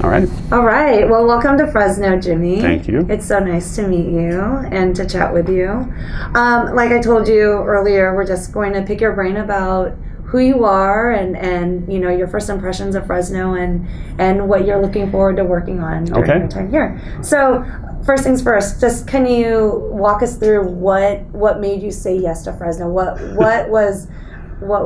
All right. All right. Well, welcome to Fresno, Jimmy. Thank you. It's so nice to meet you and to chat with you. Like I told you earlier, we're just going to pick your brain about who you are and your first impressions of Fresno and what you're looking forward to working on during your time here. So, first things first, just can you walk us through what made you say yes to Fresno? What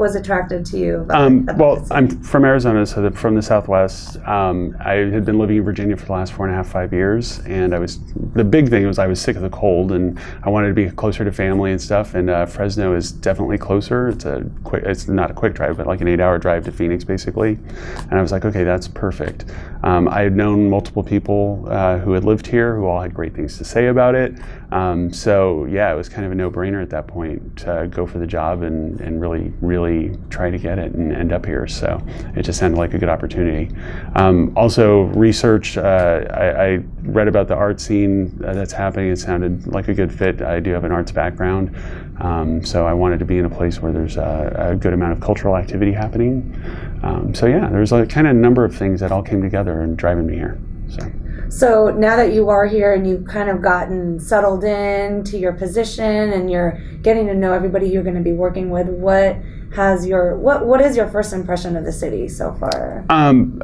was attractive to you about well, I'm from Arizona, so from the Southwest. I had been living in Virginia for the last 4.5, 5 years, and the big thing was I was sick of the cold, and I wanted to be closer to family and stuff, and Fresno is definitely closer. It's not a quick drive, but like an 8-hour drive to Phoenix, basically, and I was like, okay, that's perfect. I had known multiple people who had lived here who all had great things to say about it, so yeah, it was kind of a no-brainer at that point to go for the job and really try to get it and end up here. So it just sounded like a good opportunity. Also, research, I read about the art scene that's happening. It sounded like a good fit. I do have an arts background, so I wanted to be in a place where there's a good amount of cultural activity happening. So yeah, there's a kind of number of things that all came together and driving me here. So now that you are here and you've kind of gotten settled into your position and you're getting to know everybody you're going to be working with, what is your first impression of the city so far?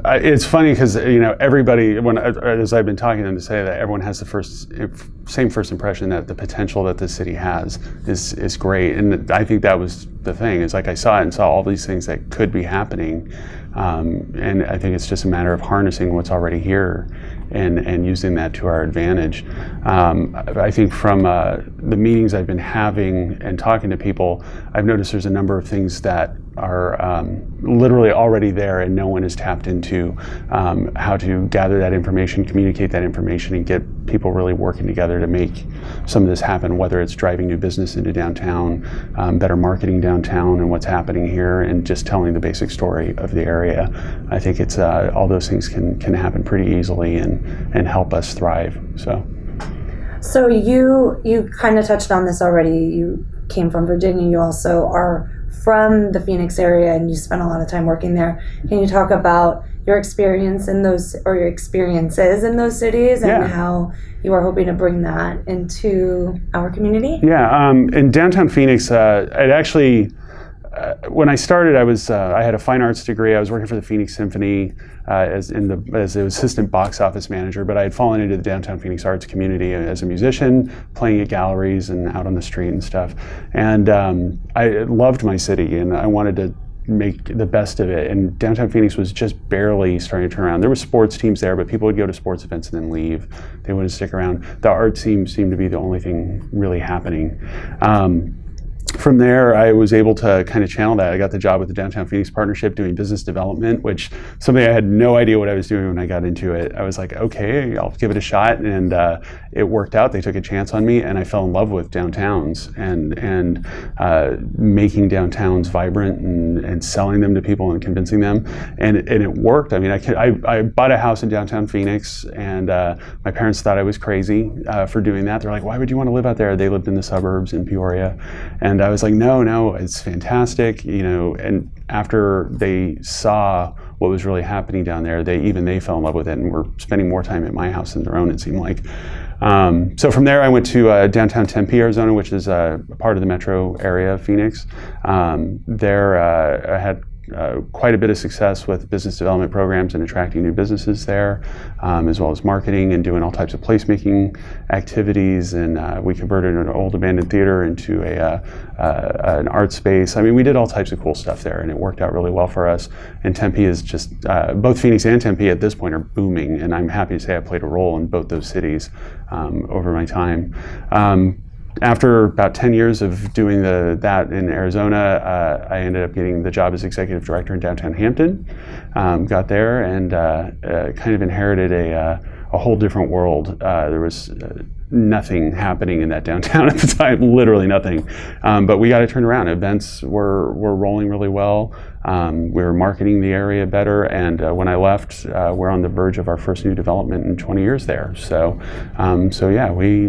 It's funny because everybody, as I've been talking to them, to say that everyone has the same first impression that the potential that this city has is great, and I think that was the thing. Is like I saw it and saw all these things that could be happening, and I think it's just a matter of harnessing what's already here and using that to our advantage. I think from the meetings I've been having and talking to people, I've noticed there's a number of things that are literally already there and no one has tapped into how to gather that information, communicate that information, and get people really working together to make some of this happen, whether it's driving new business into downtown, better marketing downtown and what's happening here, and just telling the basic story of the area. I think it's all those things can happen pretty easily and help us thrive. So you kind of touched on this already. You came from Virginia. You also are from the Phoenix area, and you spent a lot of time working there. Can you talk about your experience in those, or your experiences in those cities, and how you are hoping to bring that into our community? Yeah, in downtown Phoenix, when I started, I had a fine arts degree. I was working for the Phoenix Symphony as an assistant box office manager, but I had fallen into the downtown Phoenix arts community as a musician, playing at galleries and out on the street and stuff. And I loved my city, and I wanted to make the best of it. And downtown Phoenix was just barely starting to turn around. There were sports teams there, but people would go to sports events and then leave. They wouldn't stick around. The art scene seemed to be the only thing really happening. From there, I was able to kind of channel that. I got the job with the Downtown Phoenix Partnership doing business development, which something I had no idea what I was doing when I got into it. I was like, okay, I'll give it a shot, and it worked out. They took a chance on me, and I fell in love with downtowns and making downtowns vibrant and selling them to people and convincing them, and it worked. I mean, I bought a house in downtown Phoenix, and my parents thought I was crazy for doing that. They're like, why would you want to live out there? They lived in the suburbs in Peoria, and I was like, no, it's fantastic, and after they saw what was really happening down there, they fell in love with it and were spending more time at my house than their own, it seemed like. So from there, I went to downtown Tempe, Arizona, which is a part of the metro area of Phoenix. There I had quite a bit of success with business development programs and attracting new businesses there, as well as marketing and doing all types of placemaking activities. And we converted an old abandoned theater into an art space. I mean, we did all types of cool stuff there, and it worked out really well for us. And Tempe is just, both Phoenix and Tempe at this point are booming, and I'm happy to say I played a role in both those cities over my time. After about 10 years of doing that in Arizona, I ended up getting the job as executive director in downtown Hampton. Got there and kind of inherited a whole different world. There was nothing happening in that downtown at the time, literally nothing. But we got to turn around. Events were rolling really well. We were marketing the area better, and when I left, we're on the verge of our first new development in 20 years there. So yeah, we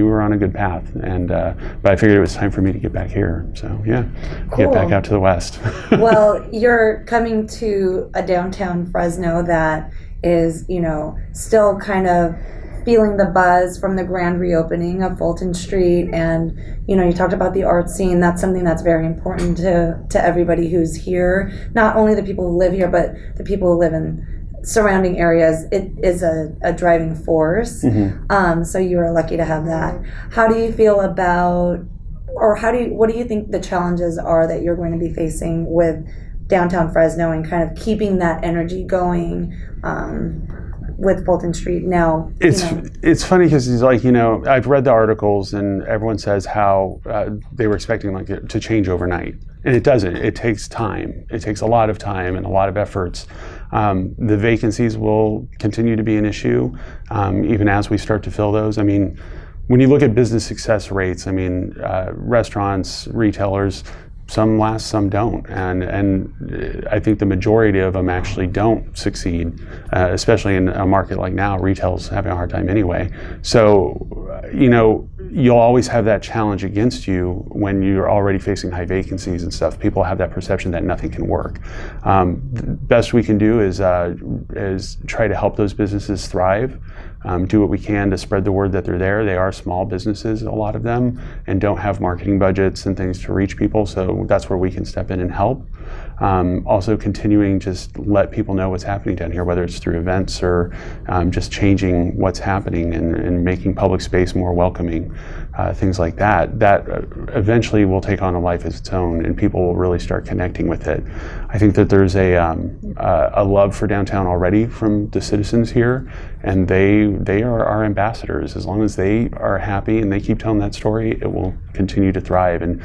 were on a good path, and but I figured it was time for me to get back here. So yeah, cool. Get back out to the west. Well, you're coming to a downtown Fresno that is, still kind of feeling the buzz from the grand reopening of Fulton Street. And, you talked about the art scene. That's something that's very important to everybody who's here. Not only the people who live here, but the people who live in surrounding areas. It is a driving force. So you are lucky to have that. How do you feel about, or what do you think the challenges are that you're going to be facing with downtown Fresno and kind of keeping that energy going with Fulton Street now? It's funny because it's like, I've read the articles and everyone says how they were expecting it to change overnight. And it doesn't. It takes time. It takes a lot of time and a lot of efforts. The vacancies will continue to be an issue even as we start to fill those. I mean, when you look at business success rates, restaurants, retailers, some last, some don't, and I think the majority of them actually don't succeed, especially in a market like now. Retail's having a hard time anyway. So, you'll always have that challenge against you when you're already facing high vacancies and stuff. People have that perception that nothing can work. The best we can do is try to help those businesses thrive. Do what we can to spread the word that they're there. They are small businesses, a lot of them, and don't have marketing budgets and things to reach people. So that's where we can step in and help. Also continuing just let people know what's happening down here, whether it's through events or just changing what's happening and making public space more welcoming, things like that. That eventually will take on a life of its own and people will really start connecting with it. I think that there's a love for downtown already from the citizens here, and they are our ambassadors. As long as they are happy and they keep telling that story, it will continue to thrive. And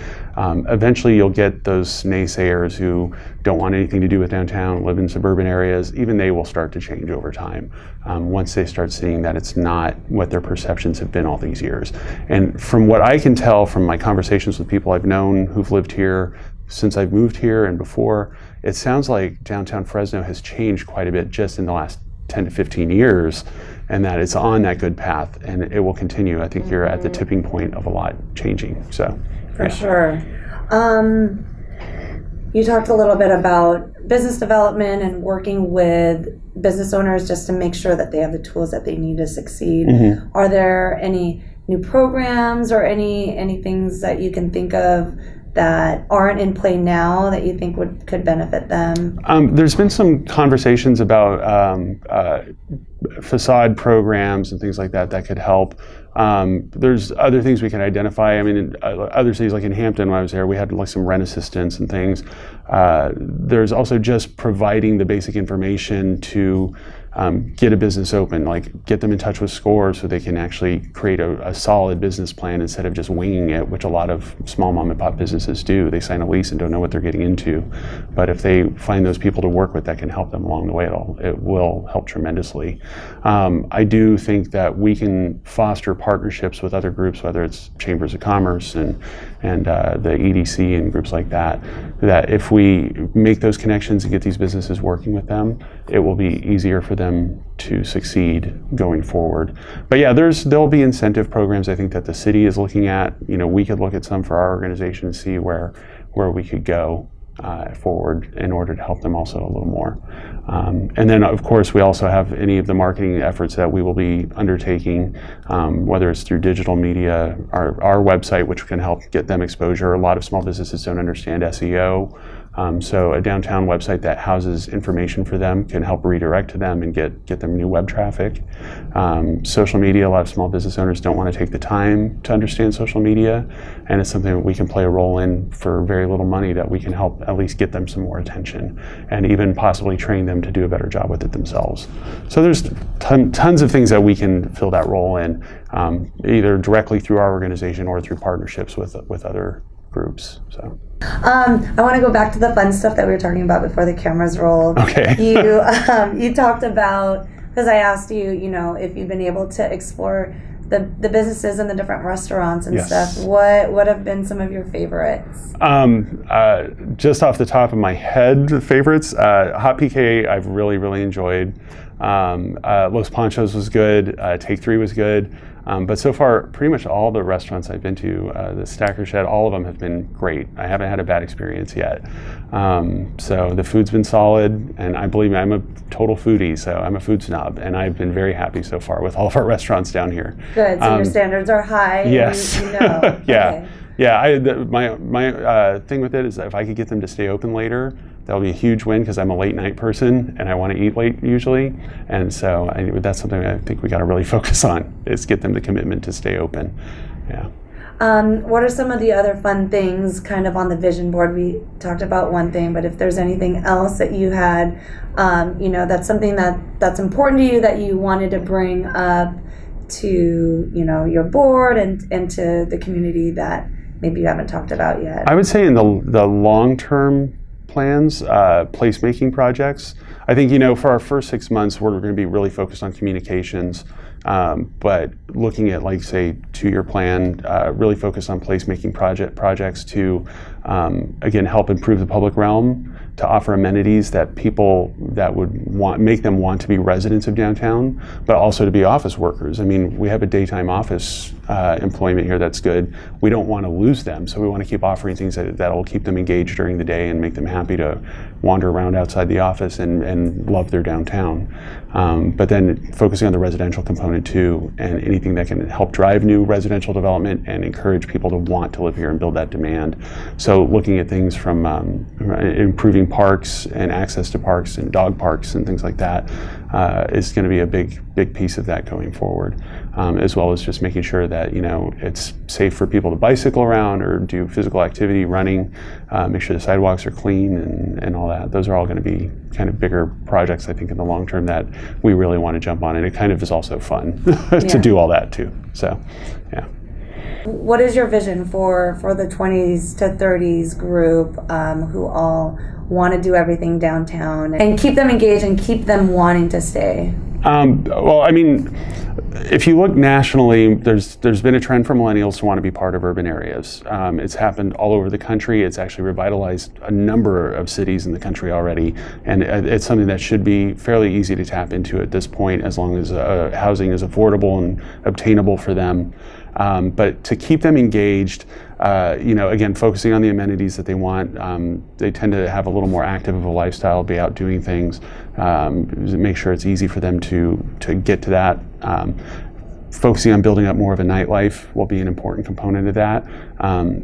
eventually you'll get those naysayers who don't want anything to do with downtown, live in suburban areas. Even they will start to change over time once they start seeing that it's not what their perceptions have been all these years. And from what I can tell from my conversations with people I've known who've lived here since I've moved here and before, it sounds like downtown Fresno has changed quite a bit just in the last 10 to 15 years, and that it's on that good path and it will continue. I think you're at the tipping point of a lot changing. So for sure. You talked a little bit about business development and working with business owners just to make sure that they have the tools that they need to succeed. Are there any new programs or any things that you can think of that aren't in play now that you think could benefit them? There's been some conversations about facade programs and things like that could help. There's other things we can identify. In other cities, like in Hampton, when I was there, we had some rent assistance and things. There's also just providing the basic information to get a business open, like get them in touch with SCORE so they can actually create a solid business plan instead of just winging it, which a lot of small mom and pop businesses do. They sign a lease and don't know what they're getting into. But if they find those people to work with that can help them along the way, it will help tremendously. I do think that we can foster partnerships with other groups, whether it's chambers of commerce and the EDC and groups like that if we make those connections and get these businesses working with them, it will be easier for them to succeed going forward. But yeah, there'll be incentive programs I think that the city is looking at. We could look at some for our organization and see where we could go forward in order to help them also a little more. And then of course we also have any of the marketing efforts that we will be undertaking, whether it's through digital media, our website, which can help get them exposure. A lot of small businesses don't understand SEO. So a downtown website that houses information for them can help redirect to them and get them new web traffic. Social media, a lot of small business owners don't want to take the time to understand social media, and it's something that we can play a role in for very little money, that we can help at least get them some more attention and even possibly train them to do a better job with it themselves. So there's tons of things that we can fill that role in, either directly through our organization or through partnerships with other groups. So I want to go back to the fun stuff that we were talking about before the cameras rolled. Okay. You talked about, because I asked you, if you've been able to explore the businesses and the different restaurants and stuff. What have been some of your favorites? Just off the top of my head, favorites, Hot PK I've really, really enjoyed. Los Panchos was good. Take 3 was good. But so far, pretty much all the restaurants I've been to, the Stacker Shed, all of them have been great. I haven't had a bad experience yet. So the food's been solid, and I believe I'm a total foodie, so I'm a food snob, and I've been very happy so far with all of our restaurants down here. Good, so your standards are high. Yes. You know. Yeah. Okay. Yeah, my thing with it is that if I could get them to stay open later, that'll be a huge win because I'm a late night person and I want to eat late usually. And so that's something I think we got to really focus on, is get them the commitment to stay open. Yeah. What are some of the other fun things kind of on the vision board? We talked about one thing, but if there's anything else that you had, that's something that's important to you that you wanted to bring up to, your board and to the community that maybe you haven't talked about yet. I would say in the long-term plans, placemaking projects. I think, for our first 6 months, we're going to be really focused on communications, but looking at, like, say, 2-year plan, really focus on placemaking projects to, again, help improve the public realm, to offer amenities that people that would make them want to be residents of downtown, but also to be office workers. I mean, we have a daytime office employment here that's good. We don't want to lose them, so we want to keep offering things that'll keep them engaged during the day and make them happy to wander around outside the office and love their downtown. But then focusing on the residential component too, and anything that can help drive new residential development and encourage people to want to live here and build that demand. So looking at things from improving parks and access to parks and dog parks and things like that is going to be a big piece of that going forward, as well as just making sure that it's safe for people to bicycle around or do physical activity, running, make sure the sidewalks are clean and all that. Those are all going to be kind of bigger projects, I think, in the long term that we really want to jump on, and it kind of is also fun to do all that too. So, yeah. What is your vision for the 20s to 30s group who all want to do everything downtown and keep them engaged and keep them wanting to stay? Well, I mean, if you look nationally, there's been a trend for millennials to want to be part of urban areas. It's happened all over the country. It's actually revitalized a number of cities in the country already, and it's something that should be fairly easy to tap into at this point, as long as housing is affordable and obtainable for them. But to keep them engaged, again, focusing on the amenities that they want. They tend to have a little more active of a lifestyle, be out doing things, make sure it's easy for them to get to that. Focusing on building up more of a nightlife will be an important component of that.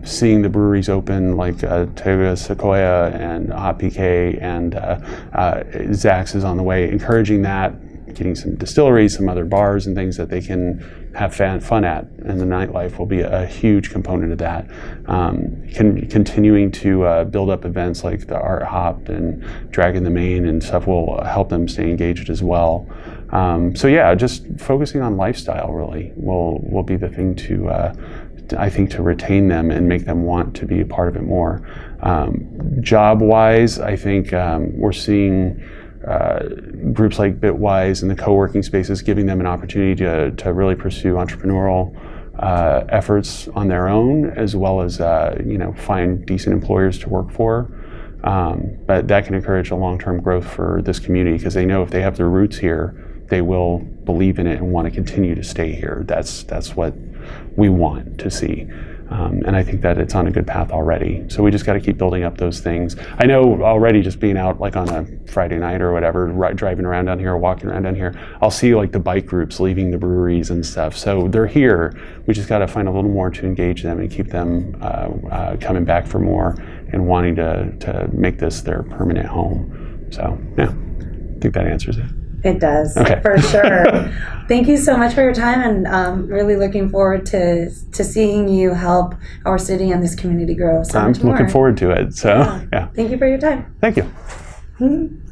Seeing the breweries open, like Tega Sequoia and Hot PK and Zach's is on the way, encouraging that, getting some distilleries, some other bars and things that they can have fun at, and the nightlife will be a huge component of that. Continuing to build up events like the Art Hop and Dragon the Main and stuff will help them stay engaged as well. So yeah, just focusing on lifestyle really will be the thing to I think to retain them and make them want to be a part of it more. Job-wise, I think we're seeing groups like Bitwise and the co-working spaces giving them an opportunity to really pursue entrepreneurial efforts on their own, as well as find decent employers to work for. But that can encourage a long-term growth for this community, because they know if they have their roots here, they will believe in it and want to continue to stay here. That's what we want to see. And I think that it's on a good path already. So we just got to keep building up those things. I know already, just being out like on a Friday night or whatever, driving around down here or walking around down here, I'll see like the bike groups leaving the breweries and stuff. So they're here. We just got to find a little more to engage them and keep them coming back for more and wanting to make this their permanent home. So yeah, I think that answers it. It does, okay. For sure. Thank you so much for your time, and really looking forward to seeing you help our city and this community grow so much more. I'm looking forward to it. So, yeah. Thank you for your time. Thank you.